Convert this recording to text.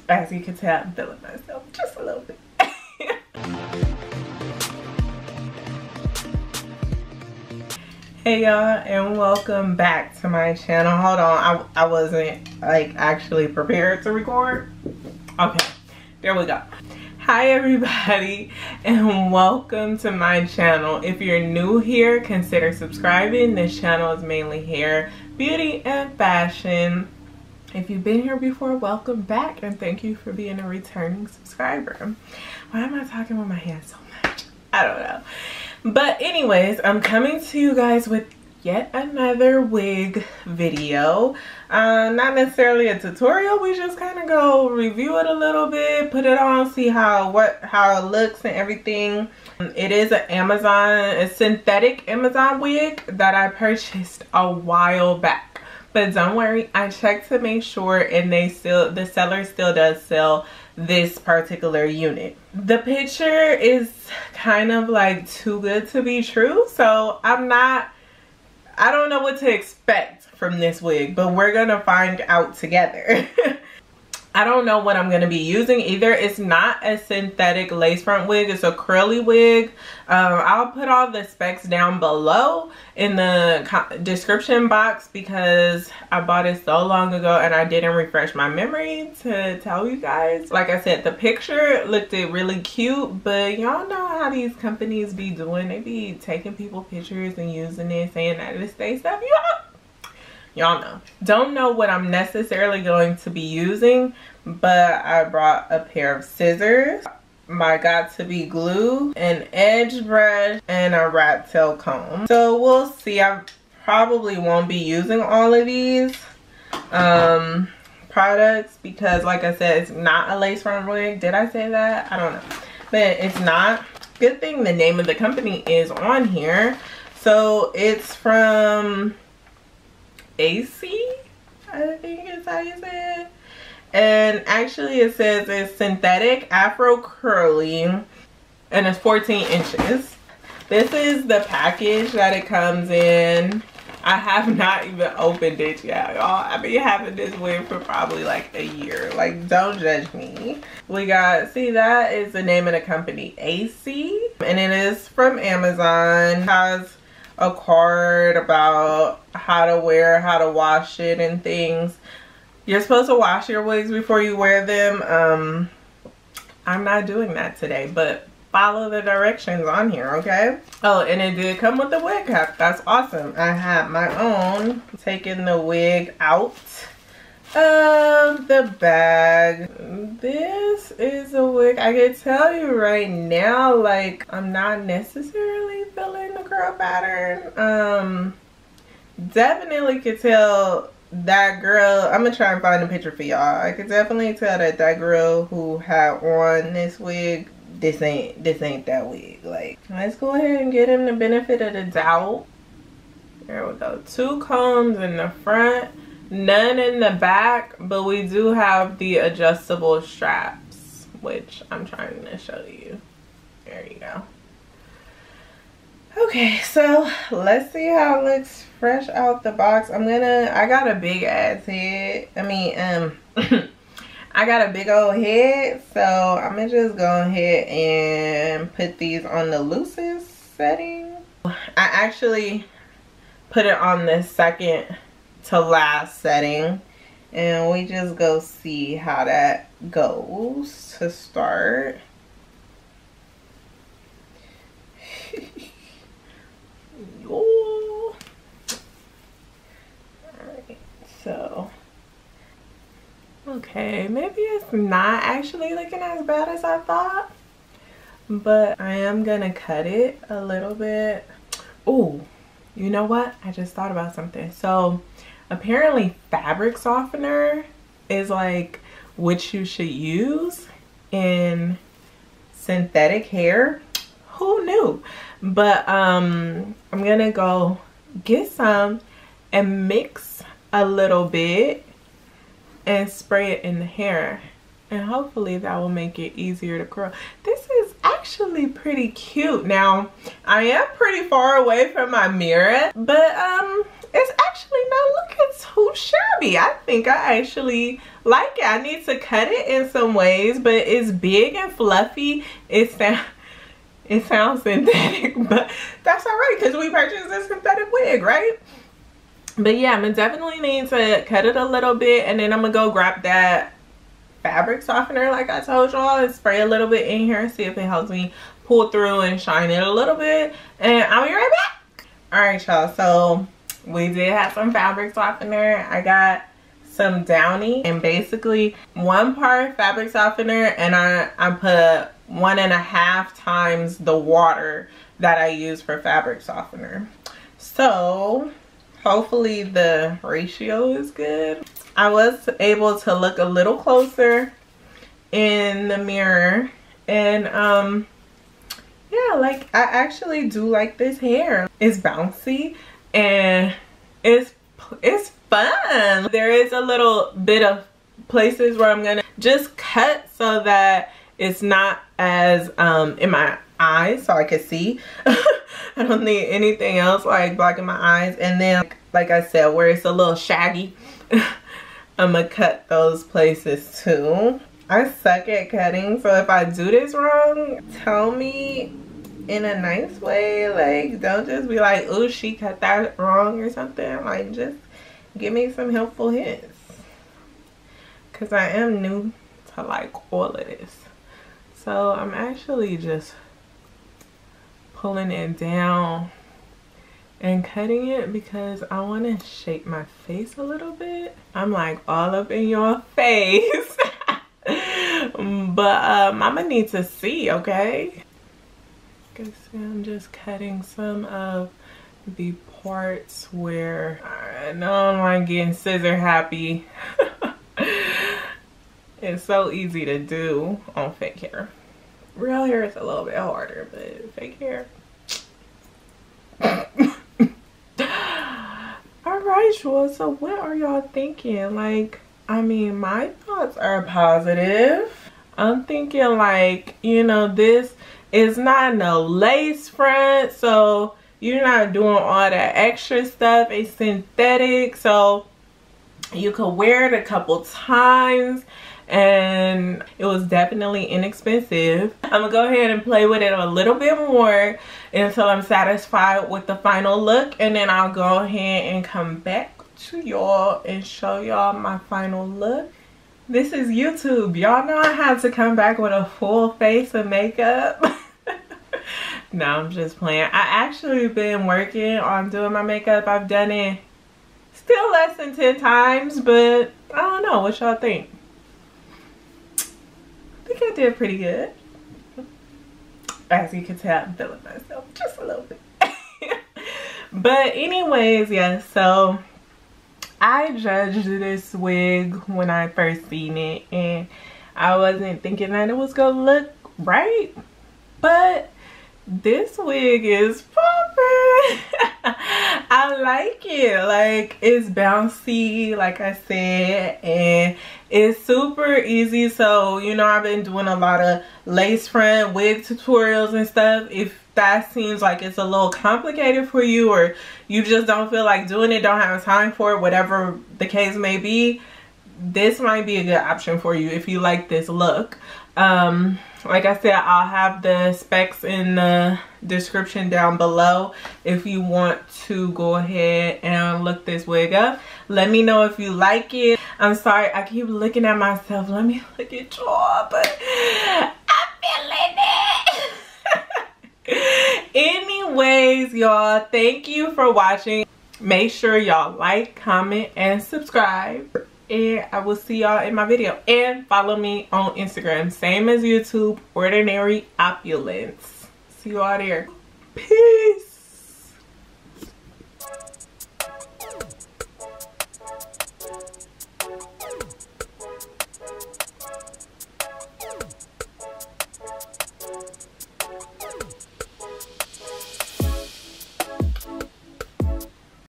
As you can tell, I'm feeling myself just a little bit. Hey y'all, and welcome back to my channel. Hold on, I wasn't like actually prepared to record. Okay, there we go. Hi everybody, and welcome to my channel. If you're new here, consider subscribing. This channel is mainly hair, beauty, and fashion. If you've been here before, welcome back, and thank you for being a returning subscriber. Why am I talking with my hands so much? I don't know. But anyways, I'm coming to you guys with yet another wig video. Not necessarily a tutorial. We just kind of go review it a little bit, put it on, see how it looks and everything. It is a synthetic Amazon wig that I purchased a while back. But don't worry, I checked to make sure, and the seller still does sell this particular unit. The picture is kind of like too good to be true, so I don't know what to expect from this wig, but we're gonna find out together. I don't know what I'm gonna be using either. It's not a synthetic lace front wig, it's a curly wig. I'll put all the specs down below in the description box because I bought it so long ago and I didn't refresh my memory to tell you guys. Like I said, the picture looked really cute, but y'all know how these companies be doing. They be taking people pictures and using it, saying that it's their stuff. Y'all know. Don't know what I'm necessarily going to be using, but I brought a pair of scissors, my got-to-be glue, an edge brush, and a rat tail comb. So we'll see. I probably won't be using all of these products because, like I said, it's not a lace front wig. Did I say that? I don't know. But it's not. Good thing the name of the company is on here. So it's from Aisi, I think is how you say it. And actually it says it's synthetic Afro curly and it's 14 inches. This is the package that it comes in. I have not even opened it yet, y'all. I've been having this wig for probably like a year. Like, don't judge me. We got, see, that is the name of the company, Aisi, and it is from Amazon. It has a card about how to wear, how to wash it and things. You're supposed to wash your wigs before you wear them. I'm not doing that today, but follow the directions on here, okay? Oh, and it did come with the wig cap. That's awesome. I have my own. Taking the wig out of the bag. This is a wig. I can tell you right now, like, I'm not necessarily feeling the curl pattern. Definitely could tell that girl, I'm gonna try and find a picture for y'all. I could definitely tell that girl who had on this wig, this ain't that wig. Like, let's go ahead and get him the benefit of the doubt. There we go. 2 combs in the front, none in the back, but we do have the adjustable straps, which I'm trying to show you. There you go. Okay, so let's see how it looks fresh out the box. I got a big ass head. I got a big old head, so I'm gonna just go ahead and put these on the loosest setting. I actually put it on the second to last setting, and we just go see how that goes to start. Alright, so okay, maybe it's not actually looking as bad as I thought, but I am gonna cut it a little bit. Oh, you know what? I just thought about something. So apparently fabric softener is like what you should use in synthetic hair. Who knew? But I'm gonna go get some and mix a little bit and spray it in the hair, and hopefully that will make it easier to curl. This is actually pretty cute. Now I am pretty far away from my mirror, but it's actually not looking too shabby. I think I actually like it. I need to cut it in some ways, but it's big and fluffy. It sounds synthetic, but that's alright because we purchased a synthetic wig, right? But yeah, I'm gonna definitely need to cut it a little bit, and then I'm gonna go grab that fabric softener like I told y'all and spray a little bit in here, see if it helps me pull through and shine it a little bit, and I'll be right back. Alright y'all, so we did have some fabric softener. I got some Downy, and basically 1 part fabric softener, and I put 1.5 times the water that I use for fabric softener. So hopefully the ratio is good. I was able to look a little closer in the mirror, and yeah, like I actually do like this hair. It's bouncy and it's fun. There is a little bit of places where I'm gonna just cut so that it's not as in my eyes, so I can see. I don't need anything else like blocking my eyes. And then like I said, where it's a little shaggy, I'm gonna cut those places too. I suck at cutting, so if I do this wrong, tell me in a nice way. Like, don't just be like, oh, she cut that wrong or something. Like, just give me some helpful hints, because I am new to like all of this. So I'm actually just pulling it down and cutting it because I want to shape my face a little bit. I'm like all up in your face. But I'm gonna need to see, okay? Guess I'm just cutting some of the parts where I know I'm like getting scissor happy. It's so easy to do on fake hair. Real hair is a little bit harder, but fake hair. Alright, y'all, so what are y'all thinking? Like, I mean, my thoughts are positive. I'm thinking like, you know, this is not no lace front, so you're not doing all that extra stuff. It's synthetic, so you could wear it a couple times, and it was definitely inexpensive. I'm gonna go ahead and play with it a little bit more until I'm satisfied with the final look, and then I'll go ahead and come back to y'all and show y'all my final look. This is YouTube. Y'all know I had to come back with a full face of makeup. No, I'm just playing. I actually been working on doing my makeup. I've done it still less than 10 times, but I don't know. What y'all think? I think I did pretty good. As you can tell, I'm feeling myself just a little bit. But anyways, yeah, so I judged this wig when I first seen it, and I wasn't thinking that it was gonna look right, but this wig is popping. I like it. Like, it's bouncy, like I said, and it's super easy. So, you know, I've been doing a lot of lace front wig tutorials and stuff. If that seems like it's a little complicated for you, or you just don't feel like doing it, don't have time for it, whatever the case may be, this might be a good option for you if you like this look. Like I said, I'll have the specs in the description down below if you want to go ahead and look this wig up. Let me know if you like it. I'm sorry, I keep looking at myself. Let me look at y'all, but I'm feeling it. Anyways, y'all, thank you for watching. Make sure y'all like, comment, and subscribe. And I will see y'all in my video. And follow me on Instagram. Same as YouTube, OrdinaryOpulence. See you all there. Peace.